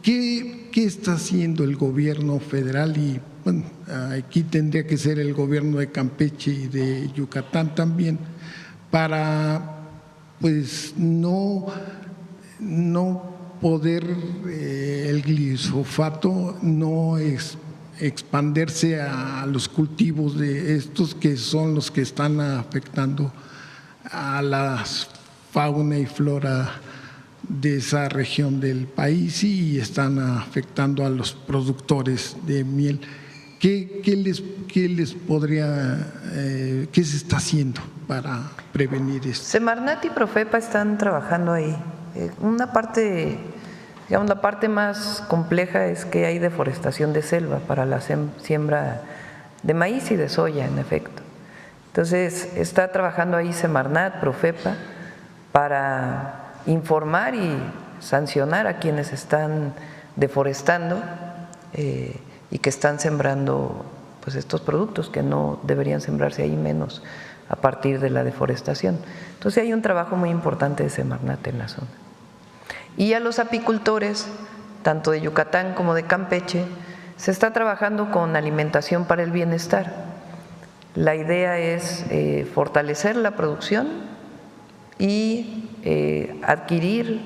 ¿Qué está haciendo el gobierno federal? Y bueno, aquí tendría que ser el gobierno de Campeche y de Yucatán también, para pues no poder el glifosato no expandirse a los cultivos de estos, que son los que están afectando a la fauna y flora de esa región del país y están afectando a los productores de miel. ¿Qué se está haciendo para prevenir esto? Semarnat y Profepa están trabajando ahí. Una parte, digamos, la parte más compleja es que hay deforestación de selva para la siembra de maíz y de soya, en efecto. Entonces, está trabajando ahí Semarnat, Profepa, para informar y sancionar a quienes están deforestando y que están sembrando pues estos productos que no deberían sembrarse ahí, menos a partir de la deforestación. Entonces hay un trabajo muy importante de Semarnat en la zona. Y a los apicultores, tanto de Yucatán como de Campeche, se está trabajando con alimentación para el bienestar. La idea es fortalecer la producción y adquirir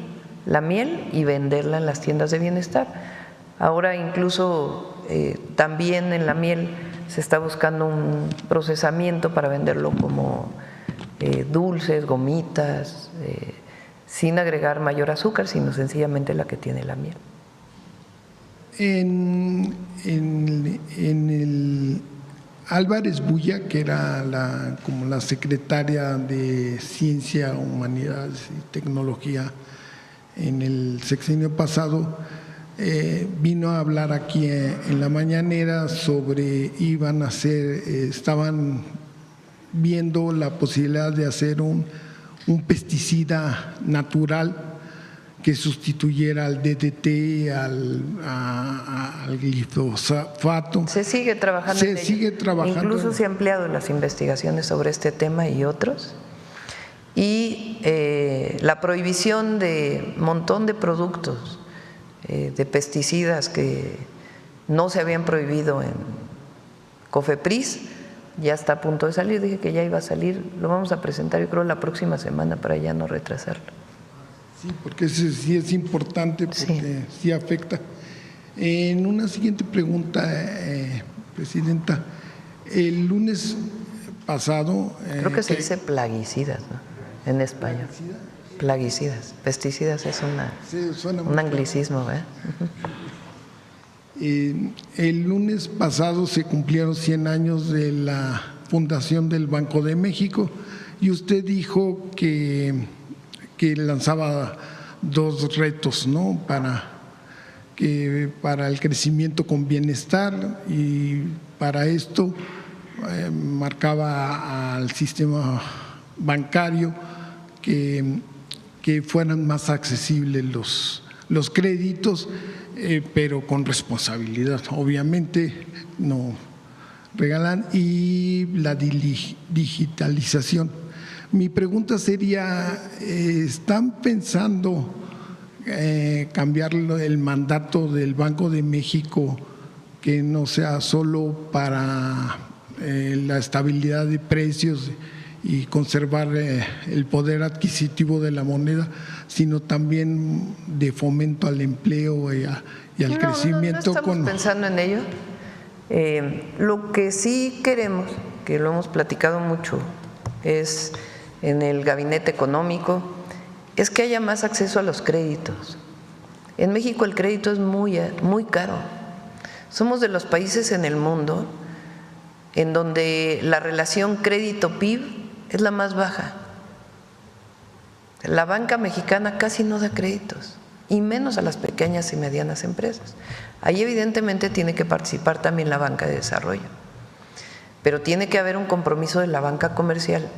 la miel y venderla en las tiendas de bienestar. Ahora incluso también en la miel se está buscando un procesamiento para venderlo como dulces, gomitas, sin agregar mayor azúcar, sino sencillamente la que tiene la miel. En el Álvarez Bulla, que era como la secretaria de Ciencia, Humanidades y Tecnología en el sexenio pasado, vino a hablar aquí en la mañanera sobre estaban viendo la posibilidad de hacer un pesticida natural que sustituyera al DDT, al glifosato. Se sigue trabajando en ello. Sigue trabajando. Incluso se han ampliado las investigaciones sobre este tema y otros. Y la prohibición de un montón de productos de pesticidas que no se habían prohibido en COFEPRIS, ya está a punto de salir. Dije que ya iba a salir, lo vamos a presentar yo creo la próxima semana para ya no retrasarlo. Sí, porque sí es importante, porque sí afecta. En una siguiente pregunta, Presidenta, el lunes pasado… Creo que se dice plaguicidas, ¿no? En español. Plaguicidas. Pesticidas es Sí, suena un muy anglicismo, ¿verdad? El lunes pasado se cumplieron 100 años de la fundación del Banco de México y usted dijo que lanzaba dos retos, ¿no? Para el crecimiento con bienestar, y para esto marcaba al sistema bancario que fueran más accesibles los créditos, pero con responsabilidad. Obviamente no regalan, y la digitalización. Mi pregunta sería, ¿están pensando cambiar el mandato del Banco de México, que no sea solo para la estabilidad de precios y conservar el poder adquisitivo de la moneda, sino también de fomento al empleo y al crecimiento? No estamos pensando en ello. Lo que sí queremos, que lo hemos platicado mucho, es en el gabinete económico, es que haya más acceso a los créditos. En México el crédito es muy caro. Somos de los países en el mundo en donde la relación crédito-PIB es la más baja. La banca mexicana casi no da créditos, y menos a las pequeñas y medianas empresas. Ahí evidentemente tiene que participar también la banca de desarrollo, pero tiene que haber un compromiso de la banca comercial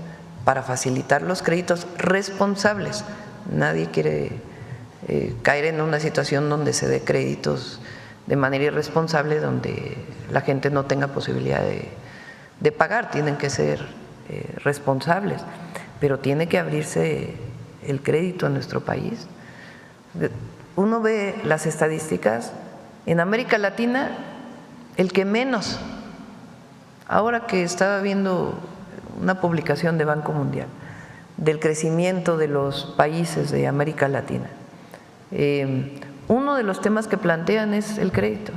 para facilitar los créditos responsables. Nadie quiere caer en una situación donde se dé créditos de manera irresponsable, donde la gente no tenga posibilidad de pagar. Tienen que ser responsables, pero tiene que abrirse el crédito en nuestro país. Uno ve las estadísticas, en América Latina el que menos, ahora que estaba viendo una publicación de Banco Mundial del crecimiento de los países de América Latina, uno de los temas que plantean es el crédito,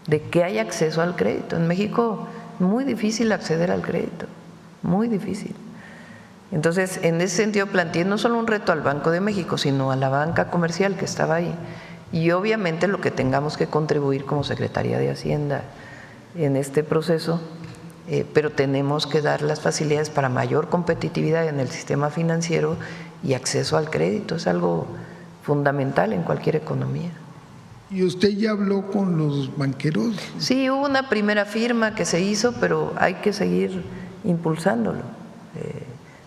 de que haya acceso al crédito. En México es muy difícil acceder al crédito, muy difícil. Entonces, en ese sentido planteé no solo un reto al Banco de México, sino a la banca comercial que estaba ahí, y obviamente lo que tengamos que contribuir como Secretaría de Hacienda en este proceso, pero tenemos que dar las facilidades para mayor competitividad en el sistema financiero y acceso al crédito. Es algo fundamental en cualquier economía. ¿Y usted ya habló con los banqueros? Sí, hubo una primera firma que se hizo, pero hay que seguir impulsándolo.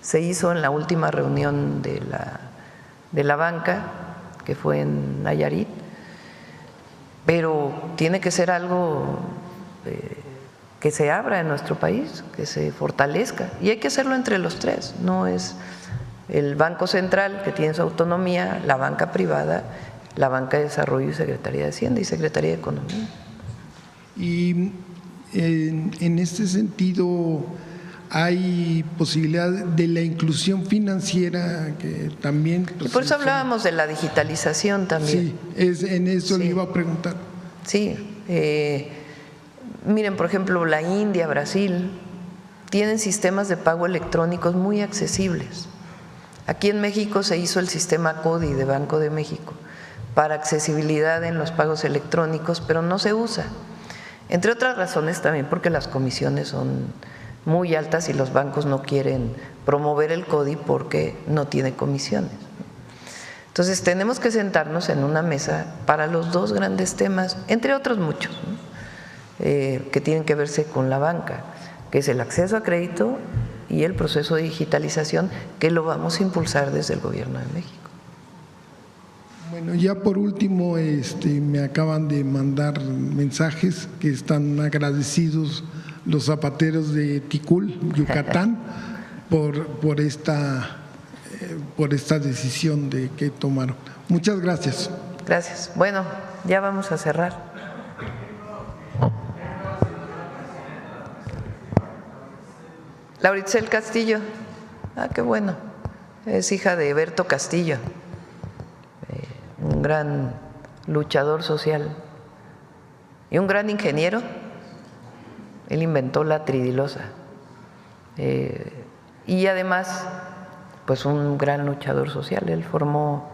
Se hizo en la última reunión de la banca, que fue en Nayarit, pero tiene que ser algo que se abra en nuestro país, que se fortalezca, y hay que hacerlo entre los tres. No es el Banco Central, que tiene su autonomía, la banca privada, la banca de desarrollo y Secretaría de Hacienda y Secretaría de Economía. Y en este sentido, ¿hay posibilidad de la inclusión financiera que también? Y por eso hablábamos de la digitalización también. Sí, en eso Sí. le iba a preguntar. Sí, miren, por ejemplo, la India, Brasil, tienen sistemas de pago electrónicos muy accesibles. Aquí en México se hizo el sistema CODI de Banco de México para accesibilidad en los pagos electrónicos, pero no se usa. Entre otras razones también porque las comisiones son muy altas y los bancos no quieren promover el CODI porque no tiene comisiones. Entonces tenemos que sentarnos en una mesa para los dos grandes temas, entre otros muchos, ¿no? Que tienen que verse con la banca, que es el acceso a crédito y el proceso de digitalización, que lo vamos a impulsar desde el Gobierno de México. Bueno, ya por último, me acaban de mandar mensajes que están agradecidos los zapateros de Tikul, Yucatán, por esta decisión de que tomaron. Muchas gracias. Gracias. Bueno, ya vamos a cerrar. Lauritzel Castillo. Ah, qué bueno. Es hija de Berto Castillo, un gran luchador social y un gran ingeniero. Él inventó la tridilosa. Y además pues un gran luchador social. Él formó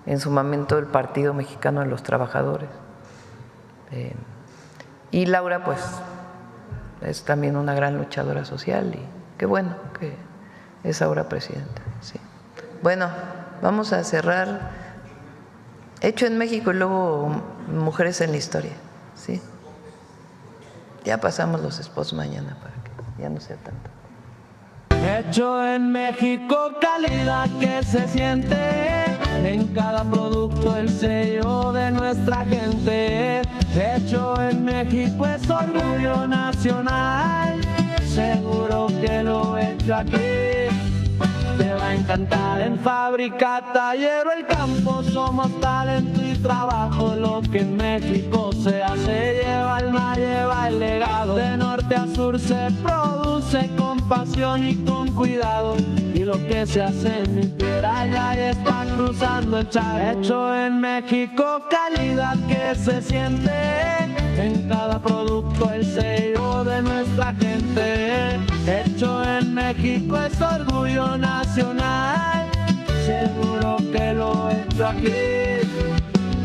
en su momento el Partido Mexicano de los Trabajadores. Y Laura, pues, es también una gran luchadora social y qué bueno que es ahora presidenta. Sí. Bueno, vamos a cerrar. Hecho en México y luego Mujeres en la Historia. ¿Sí? Ya pasamos los spots mañana para que ya no sea tanto. Hecho en México, calidad que se siente en cada producto, el sello de nuestra gente. Hecho en México es orgullo nacional, seguro que lo he hecho aquí. Te va a encantar. En fábrica, taller o el campo somos talento y trabajo. Lo que en México se hace lleva alma, lleva el legado. De norte a sur se produce con pasión y con cuidado. Y lo que se hace en mi tierra ya está cruzando el charco. Hecho en México, calidad que se siente en cada producto, el sello de nuestra gente. Hecho en México es orgullo nacional, seguro que lo he hecho aquí,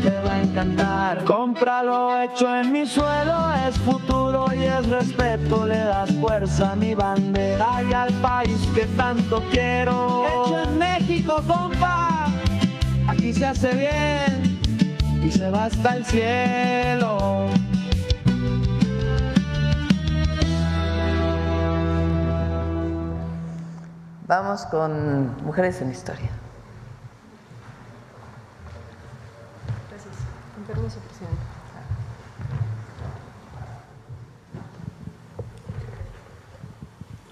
te va a encantar. Cómpralo hecho en mi suelo, es futuro y es respeto. Le das fuerza a mi bandera y al país que tanto quiero. Hecho en México, compa, aquí se hace bien y se va hasta el cielo. Vamos con Mujeres en la Historia. Gracias. Con permiso, presidente.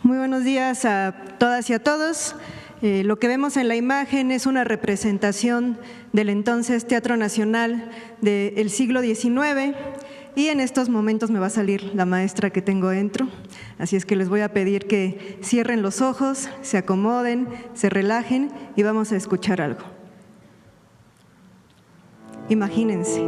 Muy buenos días a todas y a todos. Lo que vemos en la imagen es una representación del entonces Teatro Nacional del siglo XIX. Y en estos momentos me va a salir la maestra que tengo dentro, así es que les voy a pedir que cierren los ojos, se acomoden, se relajen y vamos a escuchar algo. Imagínense.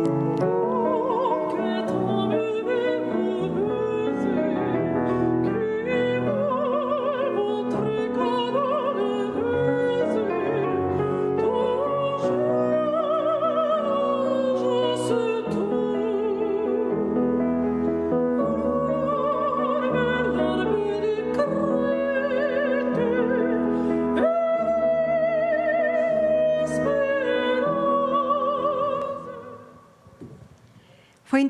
Fue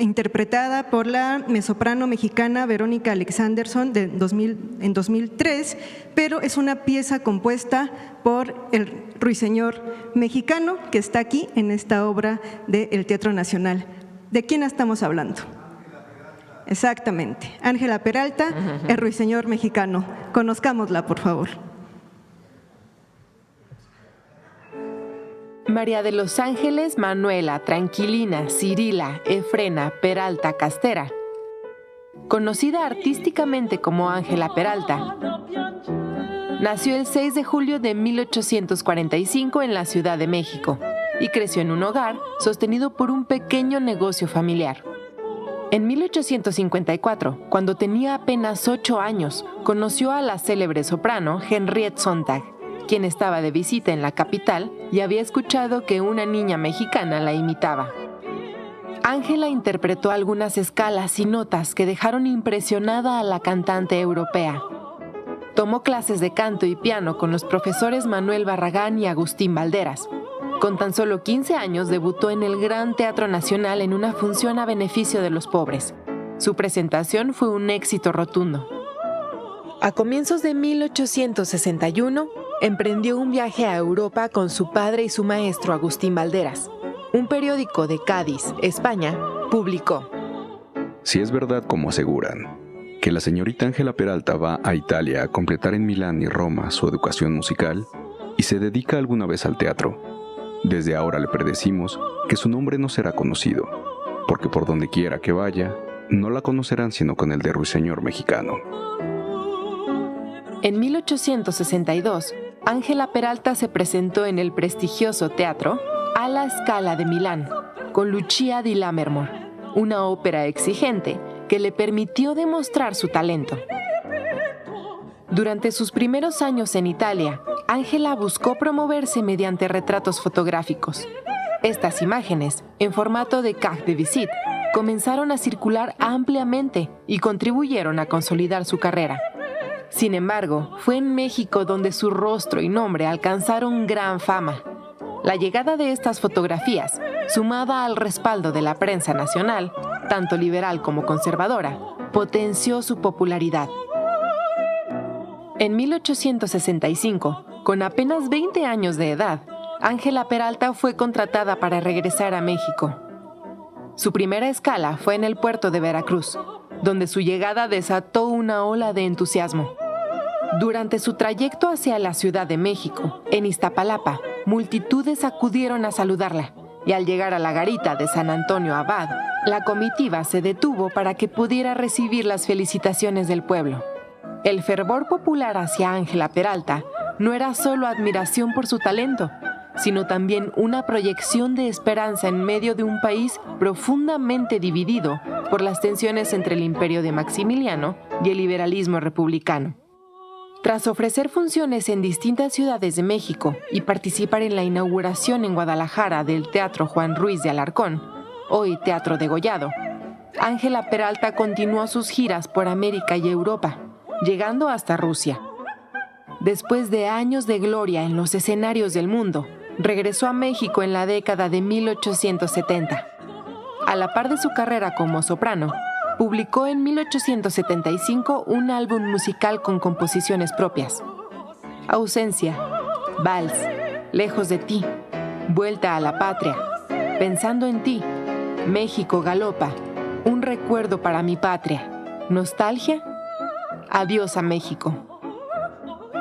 interpretada por la mezzosoprano mexicana Verónica Alexanderson en 2003, pero es una pieza compuesta por el ruiseñor mexicano que está aquí en esta obra del Teatro Nacional. ¿De quién estamos hablando? Exactamente, Ángela Peralta, el ruiseñor mexicano. Conozcámosla, por favor. María de los Ángeles Manuela Tranquilina Cirila Efrena Peralta Castera, conocida artísticamente como Ángela Peralta, nació el 6 de julio de 1845 en la Ciudad de México y creció en un hogar sostenido por un pequeño negocio familiar. En 1854, cuando tenía apenas 8 años, conoció a la célebre soprano Henriette Sontag, quien estaba de visita en la capital y había escuchado que una niña mexicana la imitaba. Ángela interpretó algunas escalas y notas que dejaron impresionada a la cantante europea. Tomó clases de canto y piano con los profesores Manuel Barragán y Agustín Valderas. Con tan solo 15 años debutó en el Gran Teatro Nacional en una función a beneficio de los pobres. Su presentación fue un éxito rotundo. A comienzos de 1861, emprendió un viaje a Europa con su padre y su maestro Agustín Valderas. Un periódico de Cádiz, España, publicó: Si es verdad, como aseguran, que la señorita Ángela Peralta va a Italia a completar en Milán y Roma su educación musical y se dedica alguna vez al teatro, desde ahora le predecimos que su nombre no será conocido, porque por donde quiera que vaya, no la conocerán sino con el de ruiseñor mexicano. En 1862, Ángela Peralta se presentó en el prestigioso teatro A la Scala de Milán, con Lucia di Lammermoor, una ópera exigente que le permitió demostrar su talento. Durante sus primeros años en Italia, Ángela buscó promoverse mediante retratos fotográficos. Estas imágenes, en formato de carte de visite, comenzaron a circular ampliamente y contribuyeron a consolidar su carrera. Sin embargo, fue en México donde su rostro y nombre alcanzaron gran fama. La llegada de estas fotografías, sumada al respaldo de la prensa nacional, tanto liberal como conservadora, potenció su popularidad. En 1865, con apenas 20 años de edad, Ángela Peralta fue contratada para regresar a México. Su primera escala fue en el puerto de Veracruz, donde su llegada desató una ola de entusiasmo. Durante su trayecto hacia la Ciudad de México, en Iztapalapa, multitudes acudieron a saludarla, y al llegar a la garita de San Antonio Abad, la comitiva se detuvo para que pudiera recibir las felicitaciones del pueblo. El fervor popular hacia Ángela Peralta no era solo admiración por su talento, sino también una proyección de esperanza en medio de un país profundamente dividido por las tensiones entre el imperio de Maximiliano y el liberalismo republicano. Tras ofrecer funciones en distintas ciudades de México y participar en la inauguración en Guadalajara del Teatro Juan Ruiz de Alarcón, hoy Teatro Degollado, Ángela Peralta continuó sus giras por América y Europa, llegando hasta Rusia. Después de años de gloria en los escenarios del mundo, regresó a México en la década de 1870. A la par de su carrera como soprano, publicó en 1875 un álbum musical con composiciones propias. Ausencia, Vals, Lejos de ti, Vuelta a la patria, Pensando en ti, México galopa, Un recuerdo para mi patria, Nostalgia, Adiós a México.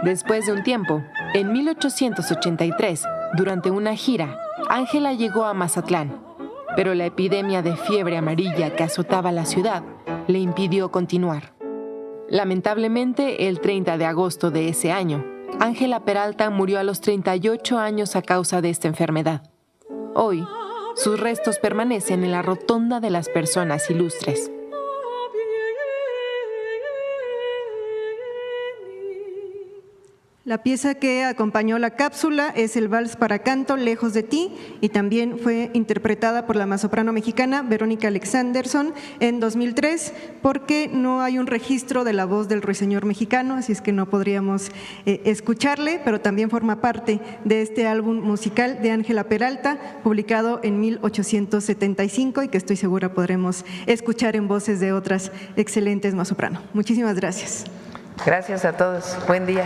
Después de un tiempo, en 1883, durante una gira, Ángela llegó a Mazatlán, pero la epidemia de fiebre amarilla que azotaba la ciudad le impidió continuar. Lamentablemente, el 30 de agosto de ese año, Ángela Peralta murió a los 38 años a causa de esta enfermedad. Hoy, sus restos permanecen en la Rotonda de las Personas Ilustres. La pieza que acompañó la cápsula es el Vals para canto Lejos de ti y también fue interpretada por la mezzosoprano mexicana Verónica Alexanderson en 2003 porque no hay un registro de la voz del ruiseñor mexicano, así es que no podríamos escucharle, pero también forma parte de este álbum musical de Ángela Peralta, publicado en 1875 y que estoy segura podremos escuchar en voces de otras excelentes mezzosoprano. Muchísimas gracias. Gracias a todos. Buen día.